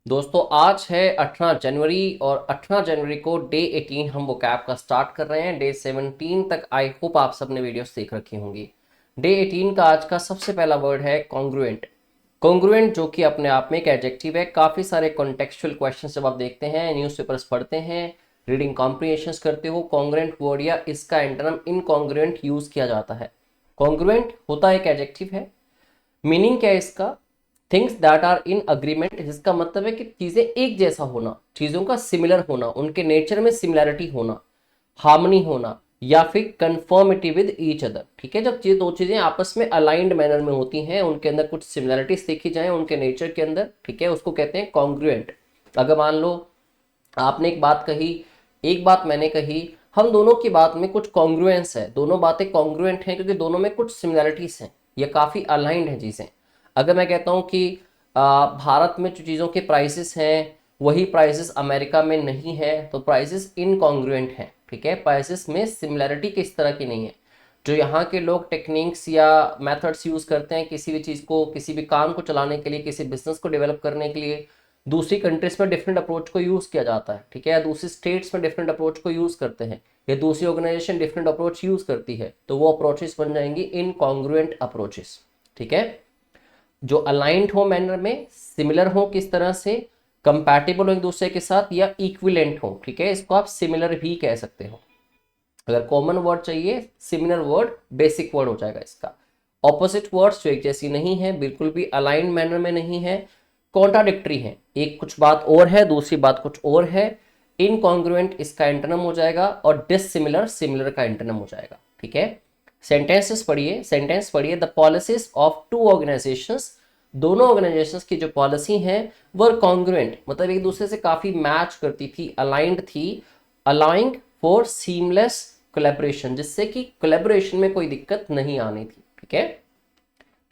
दोस्तों आज है 18 जनवरी और 18 जनवरी को डे 18 हम वोकैब का स्टार्ट कर रहे हैं। डे 17 तक आई होप आप सबने वीडियोस देख रखी होंगी। डे 18 का आज का सबसे पहला वर्ड है कॉन्ग्रुएंट। कॉन्ग्रुएंट जो कि अपने आप में एक एडजेक्टिव है। काफ़ी सारे कॉन्टेक्चुअल क्वेश्चन जब आप देखते हैं, न्यूज़पेपर्स पढ़ते हैं, रीडिंग कॉम्प्रिहेंशंस करते हो, कॉन्ग्रुएंट वर्ड या इसका एंटोनिम इनकॉन्ग्रुएंट यूज़ किया जाता है। कॉन्ग्रुएंट होता एक एडजेक्टिव है। मीनिंग क्या है इसका? Things that are in agreement, जिसका मतलब है कि चीजें एक जैसा होना, चीजों का सिमिलर होना, उनके नेचर में सिमिलैरिटी होना, हार्मनी होना, या फिर कंफर्मिटी विद ईच अदर। ठीक है, जब ये दो चीजें आपस में अलाइंड मैनर में होती हैं, उनके अंदर कुछ सिमिलैरिटीज देखी जाए उनके नेचर के अंदर, ठीक है, उसको कहते हैं कॉन्ग्रुएंट। अगर मान लो आपने एक बात कही, एक बात मैंने कही, हम दोनों की बात में कुछ कॉन्ग्रुएंस है, दोनों बातें कॉन्ग्रुएंट हैं क्योंकि दोनों में कुछ सिमिलैरिटीज हैं, ये काफ़ी अलाइंड है चीज़ें। अगर मैं कहता हूँ कि भारत में जो चीज़ों के प्राइसेस हैं वही प्राइसेस अमेरिका में नहीं है, तो प्राइसेस इनकॉन्ग्रुएंट हैं। ठीक है, प्राइसेस में सिमिलैरिटी किस तरह की नहीं है। जो यहाँ के लोग टेक्निक्स या मेथड्स यूज़ करते हैं किसी भी चीज़ को, किसी भी काम को चलाने के लिए, किसी बिजनेस को डेवलप करने के लिए, दूसरी कंट्रीज में डिफरेंट अप्रोच को यूज़ किया जाता है। ठीक है, या दूसरी स्टेट्स में डिफरेंट अप्रोच को यूज़ करते हैं, या दूसरी ऑर्गेनाइजेशन डिफरेंट अप्रोच यूज़ करती है, तो वो अप्रोचेस बन जाएंगी इनकॉन्ग्रुएंट अप्रोचेस। ठीक है, जो अलाइंड हो मैनर में, सिमिलर हो किस तरह से, कंपैटिबल हो एक दूसरे के साथ, या इक्विलेंट हो। ठीक है, इसको आप सिमिलर भी कह सकते हो। अगर कॉमन वर्ड चाहिए, सिमिलर वर्ड बेसिक वर्ड हो जाएगा इसका। ऑपोजिट वर्ड्स जो एक जैसी नहीं है, बिल्कुल भी अलाइंड मैनर में नहीं है, कॉन्ट्राडिक्टरी है, एक कुछ बात और है दूसरी बात कुछ और है, इनकॉन्ग्रुएंट इसका एंटोनिम हो जाएगा, और डिसिमिलर सिमिलर का एंटोनिम हो जाएगा। ठीक है, सेंटेंसेस पढ़िए, सेंटेंस पढ़िए। The policies of two organisations, दोनों ऑर्गेनाइजेशंस की जो पॉलिसी हैं वर कॉन्ग्रुएंट, मतलब एक दूसरे से काफी मैच करती थी, अलाइंड थी, अलाउइंग फॉर सीमलेस कोलैबोरेशन, जिससे कि कोलैबोरेशन में कोई दिक्कत नहीं आनी थी। ठीक है,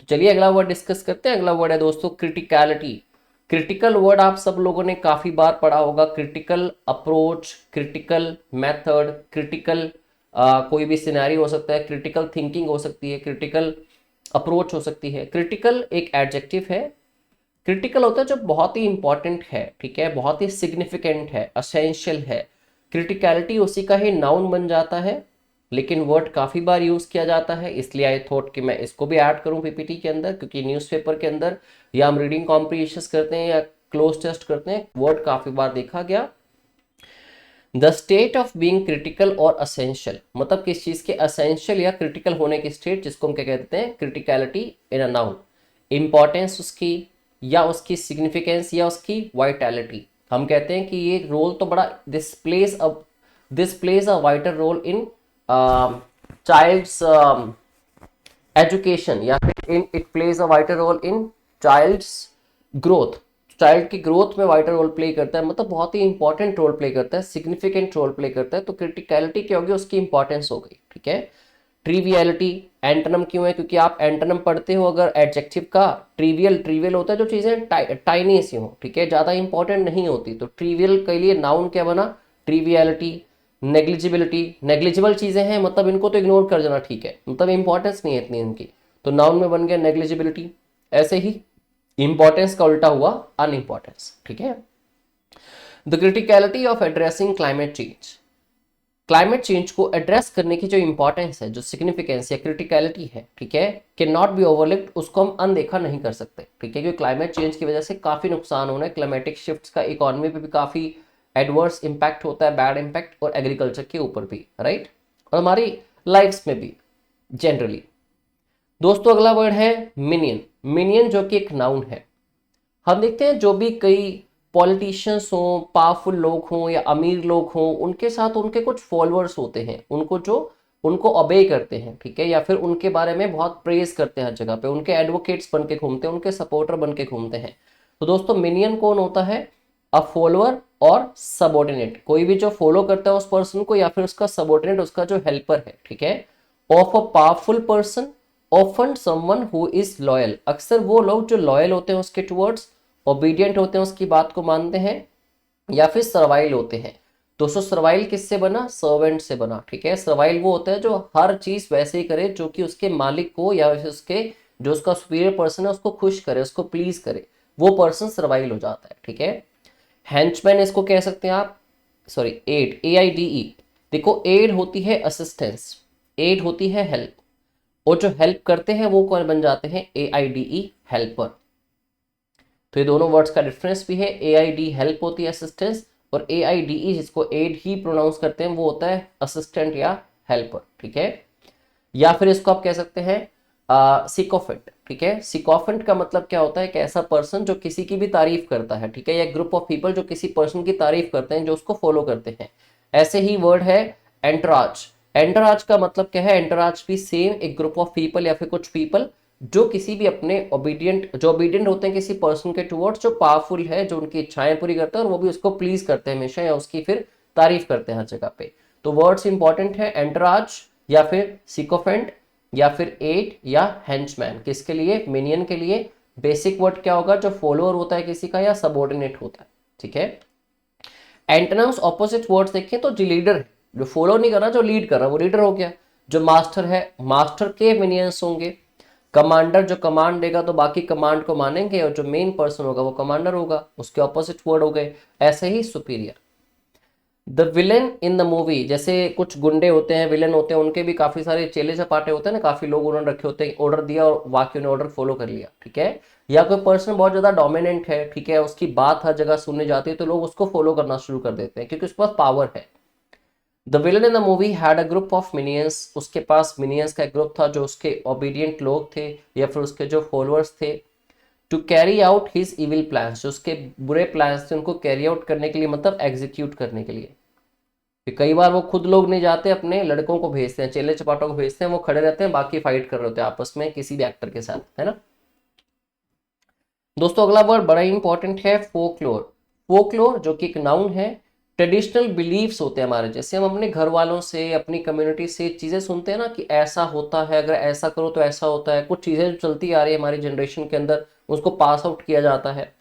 तो चलिए अगला वर्ड डिस्कस करते हैं। अगला वर्ड है दोस्तों क्रिटिकलिटी। क्रिटिकल वर्ड आप सब लोगों ने काफी बार पढ़ा होगा। Critical approach, critical method, critical कोई भी सिनेरियो हो सकता है, क्रिटिकल थिंकिंग हो सकती है, क्रिटिकल अप्रोच हो सकती है। क्रिटिकल एक एडजेक्टिव है। क्रिटिकल होता है जो बहुत ही इंपॉर्टेंट है, ठीक है, बहुत ही सिग्निफिकेंट है, असेंशियल है। क्रिटिकलिटी उसी का ही नाउन बन जाता है, लेकिन वर्ड काफ़ी बार यूज़ किया जाता है, इसलिए आई थॉट कि मैं इसको भी ऐड करूं पीपीटी के अंदर, क्योंकि न्यूज़पेपर के अंदर या हम रीडिंग कॉम्प्रिहेंशंस करते हैं या क्लोज टेस्ट करते हैं, वर्ड काफ़ी बार देखा गया। The state of being critical और असेंशियल, मतलब किस चीज़ के असेंशियल या क्रिटिकल होने की स्टेट, जिसको हम क्या कहते हैं, criticality in a noun. Importance उसकी, या उसकी सिग्निफिकेंस, या उसकी वाइटैलिटी। हम कहते हैं कि ये रोल तो बड़ा this plays a vital role in child's education, या फिर in it plays a vital role in child's growth. Child की ग्रोथ में वाइटर रोल प्ले करता है, मतलब बहुत ही इंपॉर्टेंट रोल प्ले करता है, सिग्निफिकेंट रोल प्ले करता है। तो क्रिटिकलिटी क्या होगी, उसकी इंपॉर्टेंस हो गई। ठीक है, ट्रिवियलिटी एंटोनिम क्यों है, क्योंकि आप एंटोनिम पढ़ते हो अगर एडजेक्टिव का, ट्रिवियल, ट्रिवियल होता है जो चीजें टाइनी सी हो, ठीक है, ज्यादा इंपॉर्टेंट नहीं होती, तो ट्रिवियल के लिए नाउन क्या बना, ट्रिवियलिटी। नेग्लिजिबिलिटी, नेग्लिजिबल चीजें हैं, मतलब इनको तो इग्नोर कर देना, ठीक है, मतलब इंपॉर्टेंस नहीं है इतनी इनकी, तो नाउन में बन गया नेग्लिजिबिलिटी। ऐसे ही इंपॉर्टेंस का उल्टा हुआ अनइम्पॉर्टेंस। ठीक है, the criticality of addressing climate change, climate change को एड्रेस करने की जो इंपॉर्टेंस है, जो सिग्निफिकेंस या क्रिटिकलिटी है, ठीक है, कैन नॉट बी ओवरलिप्ड, उसको हम अनदेखा नहीं कर सकते। ठीक है, क्योंकि क्लाइमेट चेंज की वजह से काफी नुकसान हो रहा है, क्लाइमेटिक शिफ्ट्स का इकोनॉमी पे भी काफी एडवर्स इंपैक्ट होता है, बैड इंपैक्ट, और एग्रीकल्चर के ऊपर भी, राइट, और हमारी लाइफ्स में भी जनरली। दोस्तों अगला वर्ड है मिनियन। मिनियन जो कि एक नाउन है। हम देखते हैं जो भी कई पॉलिटिशियंस हों, पावरफुल लोग हों या अमीर लोग हों, उनके साथ उनके कुछ फॉलोअर्स होते हैं, उनको ओबे करते हैं, ठीक है, या फिर उनके बारे में बहुत प्रेज करते हैं हर जगह पे, उनके एडवोकेट्स बन के घूमते हैं, उनके सपोर्टर बन के घूमते हैं। तो दोस्तों मिनियन कौन होता है, अ फॉलोअर और सबॉर्डिनेट, कोई भी जो फॉलो करता है उस पर्सन को, या फिर उसका सबॉर्डिनेट, उसका जो हेल्पर है, ठीक है, of a powerful person, often someone who is loyal, अक्सर वो लोग जो लॉयल होते हैं उसके टुवर्ड्स, ओबीडियंट होते हैं, उसकी बात को मानते हैं, या फिर सर्वाइल होते हैं। दोस्तों सर्वाइल किससे बना, सर्वेंट से बना। ठीक है, सर्वाइल वो होता है जो हर चीज वैसे ही करे जो कि उसके मालिक को, या फिर उसके जो उसका सुपीरियर पर्सन है उसको खुश करे, उसको प्लीज करे। वो पर्सन सर्वाइव हो जाता है, ठीक है। हैंचमैन इसको कह सकते हैं आप, सॉरी एड, AIDE। देखो एड होती है असिस्टेंस, एड होती है हेल्प, और जो हेल्प करते हैं वो कौन बन जाते हैं, AIDE, हेल्पर। तो ये दोनों वर्ड्स का डिफरेंस भी है, AID हेल्प होती है असिस्टेंस, और AIDE जिसको एड ही प्रोनाउंस करते हैं वो होता है असिस्टेंट या हेल्पर, ठीक है। या फिर इसको आप कह सकते हैं सिकोफेंट, ठीक है। सिकोफेंट का मतलब क्या होता है, एक ऐसा पर्सन जो किसी की भी तारीफ करता है, ठीक है, या ग्रुप ऑफ पीपल जो किसी पर्सन की तारीफ करते हैं, जो उसको फॉलो करते हैं। ऐसे ही वर्ड है एंटराज। एंटराज का मतलब क्या है, एंटराज भी सेम एक ग्रुप ऑफ पीपल या फिर कुछ पीपल जो किसी भी अपने ओबीडियंट होते हैं किसी पर्सन के टुवर्ड्स, जो पावरफुल है, जो उनकी इच्छाएं पूरी करते हैं और वो भी उसको प्लीज करते हैं हमेशा, या उसकी फिर तारीफ करते हैं हर जगह पे। तो वर्ड्स इंपॉर्टेंट है, एंटराज या फिर सिकोफेंट या फिर एड या हेंचमैन। किसके लिए, मिनियन के लिए। बेसिक वर्ड क्या होगा, जो फॉलोअर होता है किसी का या सबऑर्डिनेट होता है, ठीक है। एंटोनिम्स ऑपोजिट वर्ड्स देखें तो जो लीडर है, जो फॉलो नहीं कर रहा, जो लीड कर रहा है वो लीडर हो गया। जो मास्टर है, मास्टर के मिनियंस होंगे। कमांडर, जो कमांड देगा तो बाकी कमांड को मानेंगे, और जो मेन पर्सन होगा वो कमांडर होगा, उसके ऑपोजिट वर्ड हो गए। ऐसे ही superior. The villain in the movie, जैसे कुछ गुंडे होते हैं, विलन होते हैं, उनके भी काफी सारे चेले चपाटे होते हैं ना, काफी लोग उन्होंने रखे होते हैं, ऑर्डर दिया और बाकी ने ऑर्डर फॉलो कर लिया, ठीक है। या कोई पर्सन बहुत ज्यादा डोमिनेंट है, ठीक है, उसकी बात हर जगह सुनने जाती है तो लोग उसको फॉलो करना शुरू कर देते हैं क्योंकि उसके पास पावर है। The villain in the movie had a group of minions, उसके पास मिनियंस का एक ग्रुप था जो उसके ओबीडियंट लोग थे या फिर उसके जो फॉलोअर्स थे। To carry out his evil plans, जो उसके बुरे प्लान्स थे उनको कैरी आउट करने के लिए, मतलब एग्जीक्यूट करने के लिए। कि कई बार वो खुद लोग नहीं जाते, अपने लड़कों को भेजते हैं, चेले चपाटों को भेजते हैं, वो खड़े रहते हैं, बाकी फाइट कर रहे होते हैं आपस में किसी भी एक्टर के साथ, है ना। दोस्तों अगला वर्ड बड़ा ही इंपॉर्टेंट है, फोकलोर। फोकलोर जो कि एक नाउन है। ट्रेडिशनल बिलीफ्स होते हैं हमारे, जैसे हम अपने घर वालों से, अपनी कम्युनिटी से चीजें सुनते हैं ना कि ऐसा होता है, अगर ऐसा करो तो ऐसा होता है। कुछ चीजें जो चलती आ रही है हमारी जनरेशन के अंदर, उसको पास आउट किया जाता है।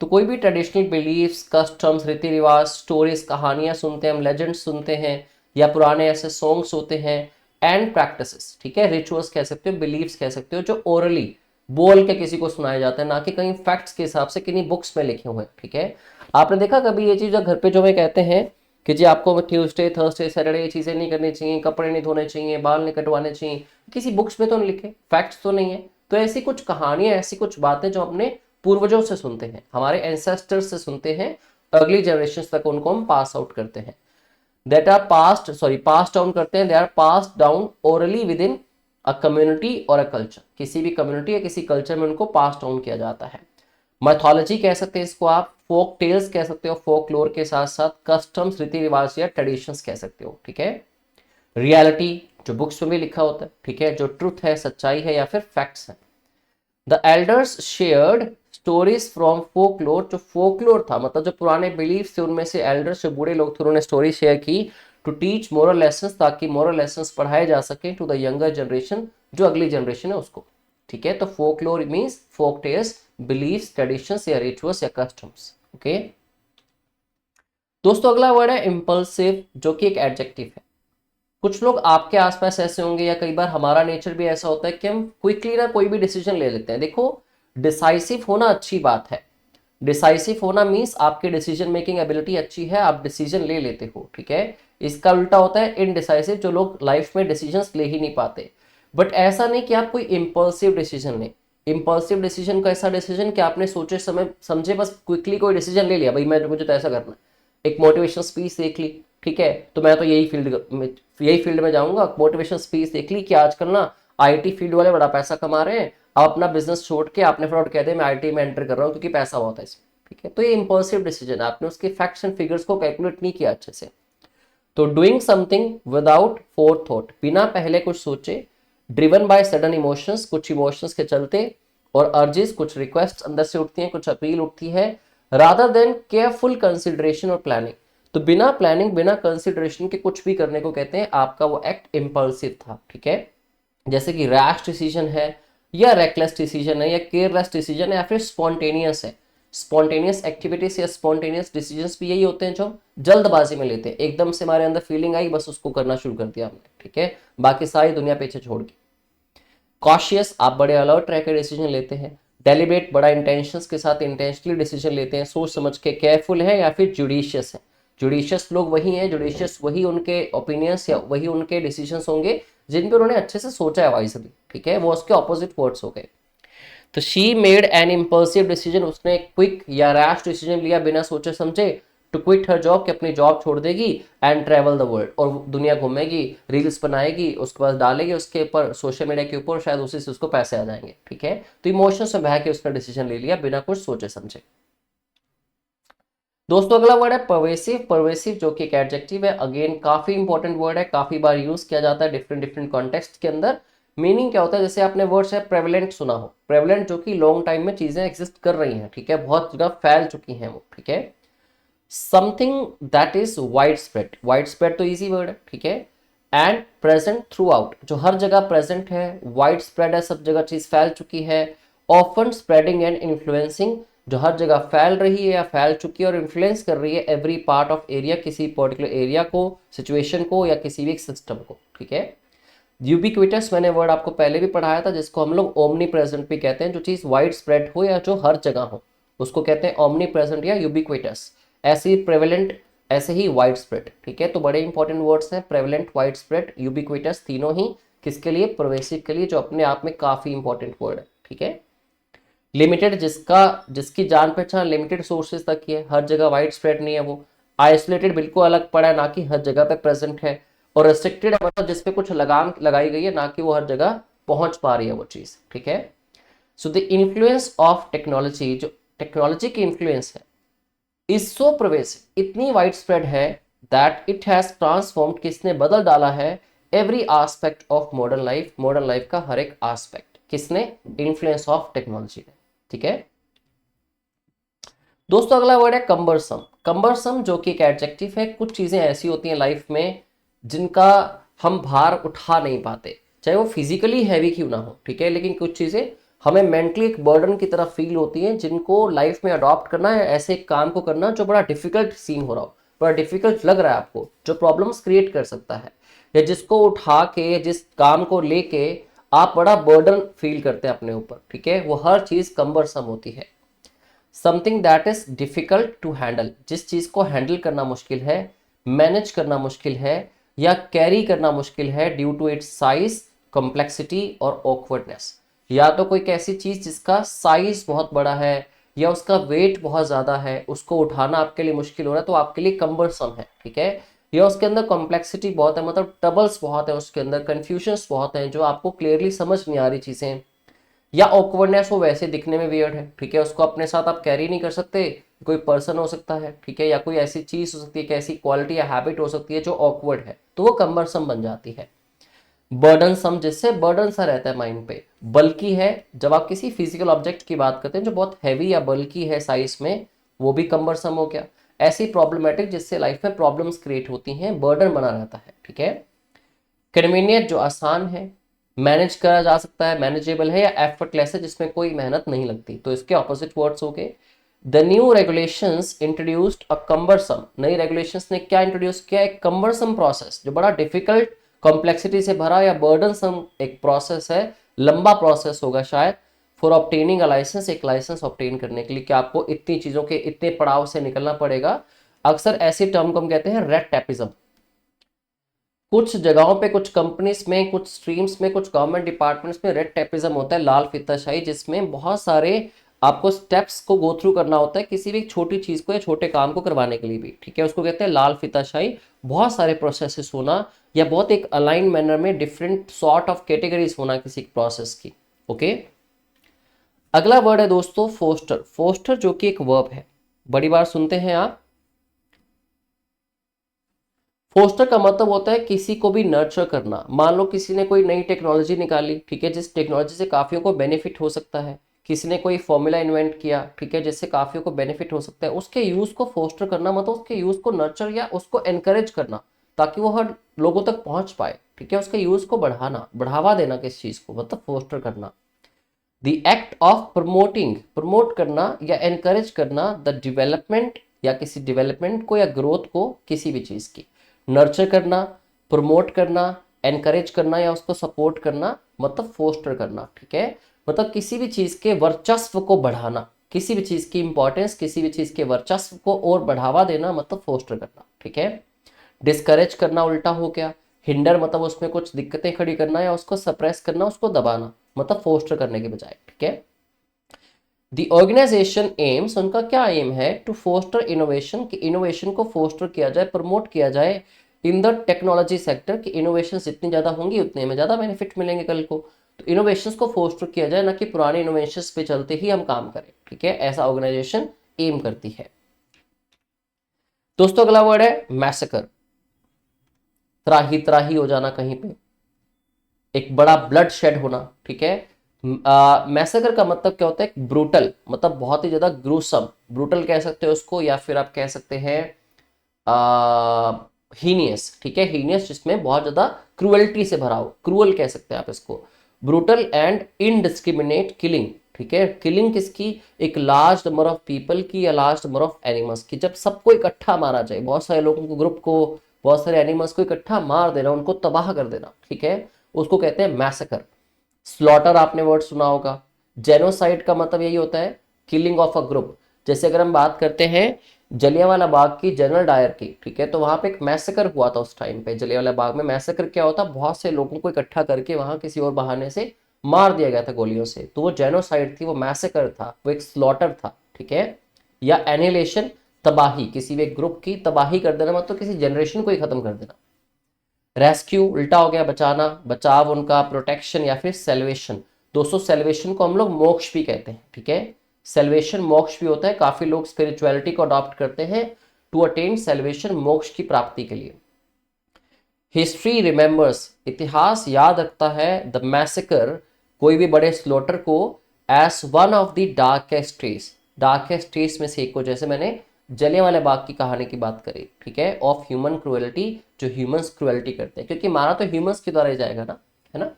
तो कोई भी ट्रेडिशनल बिलीफ्स, कस्टम्स, रीति रिवाज, स्टोरीज, कहानियां सुनते हैं हम, लेजेंड्स सुनते हैं, या पुराने ऐसे सॉन्ग्स होते हैं, एंड प्रैक्टिसेस, ठीक है, रिचुअल्स कह सकते हो, बिलीव्स कह सकते हो, जो ओरली बोल के किसी को सुनाया जाता है, ना कि कहीं फैक्ट्स के हिसाब से किन्हीं बुक्स में लिखे हुए हैं, ठीक है। आपने देखा कभी ये चीज घर पे जो हमें कहते हैं कि जी आपको ट्यूसडे, थर्सडे, सैटरडे ये चीजें नहीं करनी चाहिए, कपड़े नहीं धोने चाहिए, बाल नहीं कटवाने चाहिए, किसी बुक्स में तो नहीं लिखे, फैक्ट्स तो नहीं है। तो ऐसी कुछ कहानियां, ऐसी कुछ बातें जो अपने पूर्वजों से सुनते हैं, हमारे एंसेस्टर्स से सुनते हैं, अगली जनरेशन तक उनको हम पास आउट करते हैं। दैट आर पास डाउन करते हैं, they are pass down orally within a community और अ कल्चर। किसी भी कम्युनिटी या किसी कल्चर में उनको पास डाउन किया जाता है। मैथोलॉजी कह सकते हैं इसको आप, फोक टेल्स कह सकते हो, फोक लोर के साथ साथ कस्टम्स, रीति रिवाज या ट्रेडिशंस कह सकते हो, ठीक है। रियलिटी जो बुक्स में भी लिखा होता है, ठीक है, जो ट्रुथ है, सच्चाई है या फिर फैक्ट्स है। The elders shared stories from folklore, जो फोकलोर था मतलब जो पुराने बिलीफ थे उनमें से एल्डर्स जो बूढ़े लोग थे उन्होंने स्टोरी शेयर की, टू टीच मोरल लेसन्स, ताकि मोरल लेसन्स पढ़ाए जा सके टू द यंगर जनरेशन, जो अगली जनरेशन है उसको, ठीक है। तो folklore means folk tales, beliefs, traditions या रिचुअल्स या कस्टम्स, ओके। दोस्तों अगला वर्ड है इंपल्सिव, जो कि एक एडजेक्टिव है। कुछ लोग आपके आसपास ऐसे होंगे या कई बार हमारा नेचर भी ऐसा होता है कि हम क्विकली ना कोई भी डिसीजन ले लेते हैं। देखो डिसाइसिव होना अच्छी बात है, डिसाइसिव होना मींस आपकी डिसीजन मेकिंग एबिलिटी अच्छी है, आप डिसीजन ले लेते हो, ठीक है। इसका उल्टा होता है इनडिसाइसिव, जो लोग लाइफ में डिसीजंस ले ही नहीं पाते। बट ऐसा नहीं कि आप कोई इंपल्सिव डिसीजन लें। इंपल्सिव डिसीजन का ऐसा डिसीजन कि आपने सोचे समय समझे बस क्विकली कोई डिसीजन ले लिया, भाई मैं मुझे तो ऐसा करना है, एक मोटिवेशन स्पीच देख ली, ठीक है, तो मैं तो यही फील्ड में जाऊंगा। मोटिवेशन स्पीच देख ली कि आजकल ना आईटी फील्ड वाले बड़ा पैसा कमा रहे हैं, अब अपना बिजनेस छोड़ के आपने फ्रॉड कह दे मैं आईटी में एंटर कर रहा हूँ क्योंकि पैसा बहुत है इसमें, ठीक है। तो ये इंपल्सिव डिसीजन है, आपने उसके फैक्ट्स एंड फिगर्स को कैलकुलेट नहीं किया अच्छे से। तो doing something without four thought, बिना पहले कुछ सोचे। ड्रिवन बाय सडन इमोशंस, कुछ इमोशंस के चलते, और अर्जेस, कुछ रिक्वेस्ट अंदर से उठती हैं, कुछ अपील उठती है। रादर देन केयरफुल कंसिडरेशन और प्लानिंग, तो बिना प्लानिंग बिना कंसिडरेशन के कुछ भी करने को कहते हैं, आपका वो एक्ट इंपल्सिव था, ठीक है। जैसे कि रैश डिसीजन है, या रेकलेस डिसीजन है, या केयरलेस डिसीजन है, या फिर स्पॉन्टेनियस है। स्पॉन्टेनियस एक्टिविटीज या स्पॉन्टेनियस डिसीजंस भी यही होते हैं जो हम जल्दबाजी में लेते हैं, एकदम से हमारे अंदर फीलिंग आई बस उसको करना शुरू कर दिया हमने, ठीक है, बाकी सारी दुनिया पीछे छोड़ के। कॉशियस, आप बड़े अलर्ट रह कर डिसीजन लेते हैं। डेलिब्रेट बड़ा इंटेंशंस के साथ इंटेंशनली डिसीजन लेते हैं, सोच समझ के, केयरफुल है या फिर जुडिशियस है। जुडिशियस लोग वही हैं, जुडिशियस वही उनके ओपिनियंस या वही उनके डिसीजंस होंगे जिन पे उन्होंने अच्छे से सोचा है वाइजली, ठीक है, वो उसके ऑपोजिट वर्ड्स हो गए। तो she made an impulsive decision, उसने क्विक या रैश डिसीजन लिया बिना सोचे समझे, टू क्विट हर जॉब, कि अपनी जॉब छोड़ देगी एंड ट्रेवल द वर्ल्ड, और दुनिया घूमेगी, रील्स बनाएगी, उसके बाद डालेगी उसके ऊपर सोशल मीडिया के ऊपर, शायद उसी से उसको पैसे आ जाएंगे, ठीक है। तो इमोशंस में बह के उसने डिसीजन ले लिया बिना कुछ सोचे समझे। दोस्तों अगला वर्ड है परवेसिव। परवेसिव जो कि एक एडजेक्टिव है, अगेन काफी इंपॉर्टेंट वर्ड है, काफी बार यूज किया जाता है डिफरेंट डिफरेंट कॉन्टेक्स्ट के अंदर। मीनिंग क्या होता है, जैसे आपने वर्ड है प्रेवलेंट सुना हो, प्रेवलेंट जो कि लॉन्ग टाइम में चीजें एग्जिस्ट कर रही हैं, ठीक है, बहुत जगह फैल चुकी हैं वो, ठीक है। Something that is wide spread, wide spread तो इजी वर्ड है, ठीक है। एंड प्रेजेंट थ्रू आउट, जो हर जगह प्रेजेंट है, वाइड स्प्रेड है, सब जगह चीज फैल चुकी है। ऑफन स्प्रेडिंग एंड इन्फ्लुएंसिंग, जो हर जगह फैल रही है या फैल चुकी है और इन्फ्लुएंस कर रही है एवरी पार्ट ऑफ एरिया, किसी पर्टिकुलर एरिया को, सिचुएशन को या किसी भी सिस्टम को, ठीक है। यूबिक्विटस मैंने वर्ड आपको पहले भी पढ़ाया था, जिसको हम लोग ओमनी प्रेजेंट भी कहते हैं, जो चीज वाइड स्प्रेड हो या जो हर जगह हो उसको कहते हैं ओमनी प्रेजेंट या यूबिक्विटस। ऐसे ही प्रेवलेंट, ऐसे ही वाइड स्प्रेड, ठीक है। तो बड़े इंपॉर्टेंट वर्ड्स हैं प्रेवलेंट, वाइड स्प्रेड, यूबिक्विटस, तीनों ही किसके लिए, परवेसिव के लिए, जो अपने आप में काफी इंपॉर्टेंट वर्ड है, ठीक है। लिमिटेड, जिसकी जान पहचान लिमिटेड सोर्सेज तक की है, हर जगह वाइड स्प्रेड नहीं है वो। आइसोलेटेड, बिल्कुल अलग पड़ा है, ना कि हर जगह पे प्रेजेंट है। और रेस्ट्रिक्टेड है, मतलब जिसपे कुछ लगाम लगाई गई है, ना कि वो हर जगह पहुंच पा रही है वो चीज, ठीक है। So the influence of technology, जो टेक्नोलॉजी की इन्फ्लुएंस है, इज सो परवेसिव, इतनी वाइड स्प्रेड है, दैट इट हैज ट्रांसफॉर्म्ड, किसने बदल डाला है, every aspect of modern life, modern life का हर एक एस्पेक्ट, किसने, इन्फ्लुएंस ऑफ टेक्नोलॉजी ने, ठीक है। दोस्तों अगला वर्ड है कंबरसम। कंबरसम जो कि एक एडजेक्टिव है, कुछ चीजें ऐसी होती हैं लाइफ में जिनका हम भार उठा नहीं पाते, चाहे वो फिजिकली हैवी क्यों ना हो, ठीक है, लेकिन कुछ चीजें हमें मेंटली एक बर्डन की तरह फील होती हैं, जिनको लाइफ में अडॉप्ट करना है, ऐसे एक काम को करना जो बड़ा डिफिकल्ट सीन हो रहा हो, बड़ा डिफिकल्ट लग रहा है आपको, जो प्रॉब्लम्स क्रिएट कर सकता है, या जिसको उठा के, जिस काम को लेके आप बड़ा बर्डन फील करते हैं अपने ऊपर, ठीक है, वो हर चीज कंबरसम होती है। Something that is difficult to handle, जिस चीज को हैंडल करना मुश्किल है, मैनेज करना मुश्किल है, या कैरी करना मुश्किल है, due to its size, complexity और ऑकवर्डनेस। या तो कोई ऐसी चीज जिसका साइज बहुत बड़ा है या उसका वेट बहुत ज्यादा है, उसको उठाना आपके लिए मुश्किल हो रहा है, तो आपके लिए कंबरसम है, ठीक है। या उसके अंदर कॉम्प्लेक्सिटी बहुत है, मतलब ट्रबल्स बहुत है उसके अंदर, कंफ्यूजन्स बहुत हैं, जो आपको क्लियरली समझ नहीं आ रही चीजें। या ऑकवर्डनेस, वो वैसे दिखने में वियर्ड है, ठीक है, उसको अपने साथ आप कैरी नहीं कर सकते, कोई पर्सन हो सकता है, ठीक है, या कोई ऐसी चीज हो सकती है, ऐसी क्वालिटी या हैबिट हो सकती है जो ऑकवर्ड है, तो वो कंबरसम बन जाती है। बर्डनसम, जिससे बर्डन सा रहता है माइंड पे। बल्कि है, जब आप किसी फिजिकल ऑब्जेक्ट की बात करते हैं जो बहुत हैवी या बल्कि है साइज में, वो भी कंबरसम हो गया। ऐसी प्रॉब्लमेटिक, जिससे लाइफ में प्रॉब्लम्स क्रिएट होती हैं, बर्डन बना रहता है, ठीक है। कन्वीनियंट, जो आसान है, मैनेज करा जा सकता है, मैनेजेबल है, या एफर्टलेस है, जिसमें कोई मेहनत नहीं लगती, तो इसके ऑपोजिट वर्ड्स हो गए। The new regulations introduced a cumbersome, नई रेगुलेशंस ने क्या इंट्रोड्यूस किया, एक कम्बरसम प्रोसेस, जो बड़ा डिफिकल्ट, कॉम्प्लेक्सिटी से भरा या बर्डनसम एक प्रोसेस है, लंबा प्रोसेस होगा शायद, फॉर ऑब्टेनिंग अ लाइसेंस, एक लाइसेंस ऑब्टेन करने के लिए, कि आपको इतनी चीजों के इतने पड़ाव से निकलना पड़ेगा। अक्सर ऐसी टर्म को हम कहते हैं रेड टैपिज्म। कुछ जगहों पे, कुछ कंपनीज में, कुछ स्ट्रीम्स में, कुछ गवर्नमेंट डिपार्टमेंट्स में रेड टेपिज्म होता है, लाल फीताशाही, जिसमें बहुत सारे आपको स्टेप्स को गो थ्रू करना होता है, किसी भी छोटी चीज को या छोटे काम को करवाने के लिए भी, ठीक है, उसको कहते हैं लाल फीताशाही। बहुत सारे प्रोसेसेस होना, या बहुत एक अलाइन मैनर में डिफरेंट सॉर्ट ऑफ कैटेगरीज होना किसी प्रोसेस की, ओके। अगला वर्ड है दोस्तों फोस्टर। फोस्टर जो कि एक वर्ब है, बड़ी बार सुनते हैं आप। फोस्टर का मतलब होता है किसी को भी नर्चर करना। मान लो किसी ने कोई नई टेक्नोलॉजी निकाली, ठीक है, जिस टेक्नोलॉजी से काफियों को बेनिफिट हो सकता है, किसी ने कोई फॉर्मूला इन्वेंट किया, ठीक है, जिससे काफियों को बेनिफिट हो सकता है, उसके यूज को फोस्टर करना मतलब उसके यूज को नर्चर या उसको एनकरेज करना, ताकि वो हर लोगों तक पहुंच पाए, ठीक है, उसके यूज को बढ़ाना, बढ़ावा देना किस चीज को, मतलब फोस्टर करना। The act of promoting, promote करना या एनकरेज करना, द डेवलपमेंट, या किसी डेवलपमेंट को या ग्रोथ को किसी भी चीज की। नर्चर करना, प्रमोट करना, एनकरेज करना या उसको सपोर्ट करना, मतलब फोस्टर करना, ठीक है। मतलब किसी भी चीज के वर्चस्व को बढ़ाना, किसी भी चीज की इंपॉर्टेंस, किसी भी चीज के वर्चस्व को और बढ़ावा देना मतलब फोस्टर करना, ठीक है। डिस्करेज करना उल्टा हो गया। हिंडर मतलब उसमें कुछ दिक्कतें खड़ी करना या उसको सप्रेस करना, उसको दबाना, मतलब फोस्टर करने के बजाय, ठीक है। द ऑर्गेनाइजेशन एम्स, उनका क्या एम है, टू फोस्टर इनोवेशन, कि इनोवेशन को फोस्टर किया जाए, प्रमोट किया जाए इन द टेक्नोलॉजी सेक्टर, कि इनोवेशन जितनी ज़्यादा होंगी उतने में ज़्यादा बेनिफिट मिलेंगे कल को। तो इनोवेशंस को फोस्टर किया जाए, ना कि पुराने इनोवेशंस पे चलते ही हम काम करें, ठीक है। ऐसा ऑर्गेनाइजेशन एम करती है। दोस्तों अगला वर्ड है मैसेकर, त्राही त्राही हो जाना कहीं पे, एक बड़ा ब्लड शेड होना, ठीक है। मैसेकर का मतलब क्या होता है, ब्रूटल, मतलब बहुत ही ज्यादा ग्रूसम, ब्रूटल कह सकते हो उसको, या फिर आप कह सकते हैं हीनियस, ठीक है। हीनियस जिसमें बहुत ज्यादा क्रुएल्टी से भरा हो, क्रूअल कह सकते हैं आप इसको। ब्रूटल एंड इनडिस्क्रिमिनेट किलिंग, ठीक है। किलिंग किसकी, एक लार्ज नंबर ऑफ पीपल की या लार्ज नंबर ऑफ एनिमल्स की, जब सबको इकट्ठा मारा जाए, बहुत सारे लोगों को, ग्रुप को, बहुत सारे एनिमल्स को इकट्ठा मार देना, उनको तबाह कर देना, ठीक है, उसको कहते हैं मैसेकर। स्लॉटर आपने वर्ड सुना होगा। जेनोसाइड का मतलब यही होता है, किलिंग ऑफ अ ग्रुप। जैसे अगर हम बात करते हैं जलियांवाला बाग की, जनरल डायर की, ठीक है, तो वहां पे एक मैसेकर हुआ था उस टाइम पे। जलियांवाला बाग में मैसेकर क्या होता, बहुत से लोगों को इकट्ठा करके वहां किसी और बहाने से मार दिया गया था गोलियों से, तो वो जेनोसाइड थी, वो मैसेकर था, वो एक स्लॉटर था, ठीक है। या एनिलेशन, तबाही, किसी भी एक ग्रुप की तबाही कर देना, मतलब किसी जनरेशन को ही खत्म कर देना। रेस्क्यू उल्टा हो गया बचाना, बचाव उनका, प्रोटेक्शन या फिर सेल्वेशन। दोस्तों सेल्वेशन को हम लोग मोक्ष भी कहते हैं, ठीक है। सेल्वेशन मोक्ष भी होता है, काफी लोग स्पिरिचुअलिटी को अडॉप्ट करते हैं टू अटेन सेल्वेशन, मोक्ष की प्राप्ति के लिए। हिस्ट्री रिमेंबर्स, इतिहास याद रखता है, द मैसेकर, कोई भी बड़े स्लोटर को, as one of the darkest days, darkest days में से एक को, जैसे मैंने जलियांवाले बाग की कहानी की बात करी, ठीक है, ऑफ ह्यूमन क्रुएलिटी, जो ह्यूमंस क्रुएलिटी करते हैं, क्योंकि मारा तो ह्यूमंस के द्वारा ही जाएगा ना, है ना।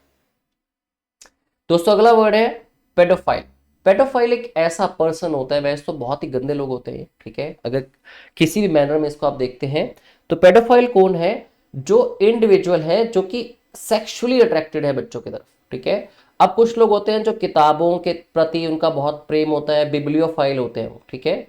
दोस्तों अगला वर्ड है पेडोफाइल। पेडोफाइल एक ऐसा पर्सन होता है, वैसे तो बहुत ही गंदे लोग होते हैं, ठीक है, अगर किसी भी मैनर में इसको आप देखते हैं तो पेडोफाइल कौन है, जो इंडिविजुअल है जो कि सेक्सुअली अट्रैक्टेड है बच्चों की तरफ, ठीक है। अब कुछ लोग होते हैं जो किताबों के प्रति उनका बहुत प्रेम होता है, बिब्लियोफाइल होते हैं, ठीक है।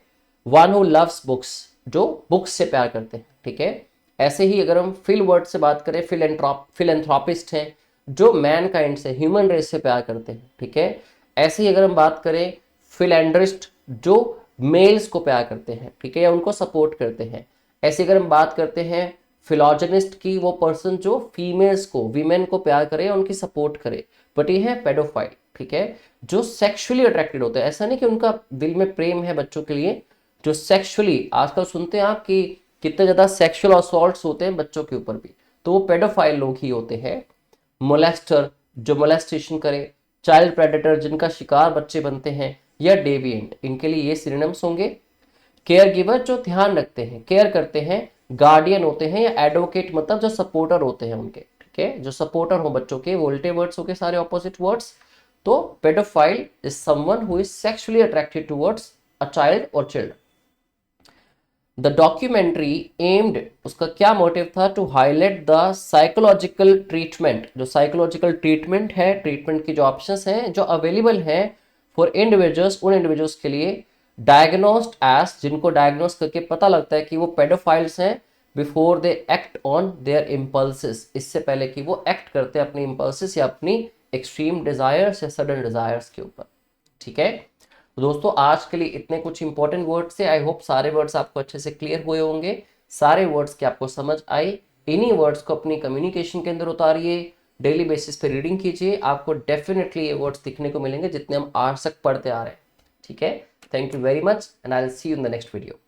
वन हु लव्स बुक्स, जो बुक्स से प्यार करते हैं, ठीक है। ऐसे ही अगर हम फिल वर्ड से बात करें, फिलेंथ्रोपिस्ट हैं, जो मैन काइंड से, ह्यूमन रेस से प्यार करते हैं, ठीक है। ऐसे ही अगर हम बात करें फिलेंड्रिस्ट, जो मेल्स को प्यार करते हैं, ठीक है, या उनको सपोर्ट करते हैं। ऐसे अगर हम बात करते हैं फिलोजनिस्ट की, वो पर्सन जो फीमेल्स को, वीमेन को प्यार करे, उनकी सपोर्ट करे। बट ये है पेडोफाइल, ठीक है, जो सेक्सुअली अट्रैक्टेड होते हैं। ऐसा नहीं कि उनका दिल में प्रेम है बच्चों के लिए, जो सेक्सुअली, आजकल सुनते हैं आप कि कितने ज्यादा सेक्सुअल असॉल्ट्स होते हैं बच्चों के ऊपर भी, तो वो पेडोफाइल लोग ही होते हैं। मोलेस्टर, जो मोलेस्टेशन करे, चाइल्ड प्रेडेटर, जिनका शिकार बच्चे बनते हैं, या डेविएंट, इनके लिए ये सिनोनिम्स होंगे। केयर गिवर, जो ध्यान रखते हैं, केयर करते हैं। गार्डियन होते हैं, या एडवोकेट मतलब जो सपोर्टर होते हैं उनके, ठीक है, जो सपोर्टर हो बच्चों के, वोल्टे वर्ड्स हो गए सारे ऑपोजिट वर्ड्स। तो paedophile is someone who is sexually attracted towards a child और चिल्ड्रन। द डॉक्यूमेंट्री एम्ड, उसका क्या मोटिव था, to highlight the psychological treatment, जो साइकोलॉजिकल ट्रीटमेंट है, ट्रीटमेंट की जो ऑप्शंस हैं जो अवेलेबल हैं फॉर इंडिविजुअल्स, उन इंडिविजुअल्स के लिए, डायग्नोस्ड एज, जिनको डायग्नोस करके पता लगता है कि वो पेडोफाइल्स हैं, before they act on their impulses, इससे पहले कि वो एक्ट करते हैं अपने इम्पल्सेस या अपनी एक्सट्रीम डिजायर्स या सडन डिजायर्स के ऊपर, ठीक है। तो दोस्तों आज के लिए इतने कुछ इंपॉर्टेंट वर्ड्स थे। आई होप सारे वर्ड्स आपको अच्छे से क्लियर हुए होंगे, सारे वर्ड्स की आपको समझ आई। इन्हीं वर्ड्स को अपनी कम्युनिकेशन के अंदर उतारिए, डेली बेसिस पे रीडिंग कीजिए, आपको डेफिनेटली ये वर्ड्स दिखने को मिलेंगे जितने हम आज तक पढ़ते आ रहे हैं, ठीक है। Thank you very much and I will see you in the next video.